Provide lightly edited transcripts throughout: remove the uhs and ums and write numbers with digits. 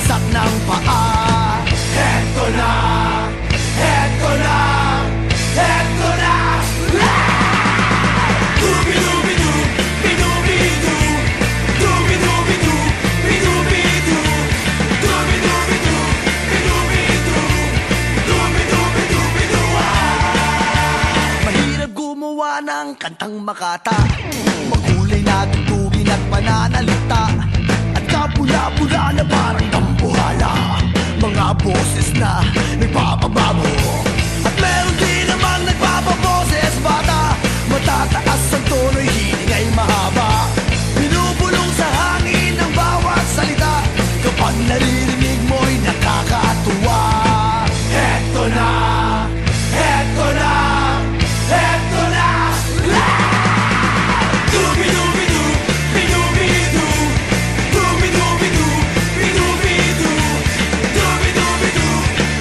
bagsak ng paa. Heto na, heto na, heto na. Dubi-dubi-du, bidubi-du, dubi-dubi-du, bidubi-du, dubi-dubi-du, bidubi-du, dubi-dubi-du-bidu. Mahirap gumawa ng kantang makata, makulay na tugtugin at pananalita, at kapula-pula na parang dambuhala, mga boses na nagpapababo. At meron din namang nagpapaboses bata, matataas ang tono'y hiling ay mahaba, binubulong sa hangin ang bawat salita, kapag naririnig mo'y nakakatuwa. Heto na, heto na, heto na. Dubi-dubi-du, bidubi-du, dubi-dubi-du, bidubi-du, dubi-dubi-du,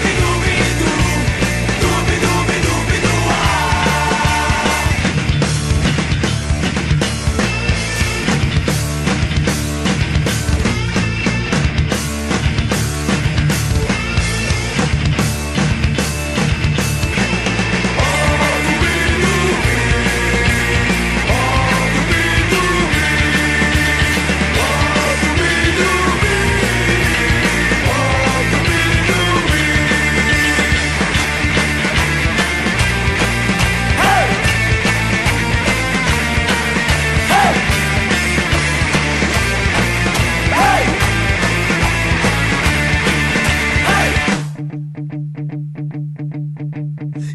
bidubi-du, dubi-dubi-du-bidu.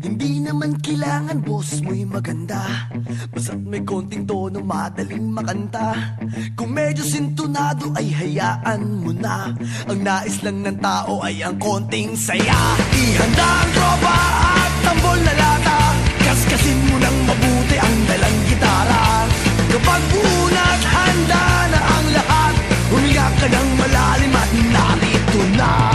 Hindi naman kailangan boss mo'y maganda, basta't may konting tono madaling makanta. Kung medyo sintonado ay hayaan mo na, ang nais lang ng tao ay ang konting saya. Ihanda ang tropa at tambol na lata, kaskasin mo ng mabuti ang dalang gitara. Kapag buo na't handa na ang lahat, huminga ka ng malalim at narito na.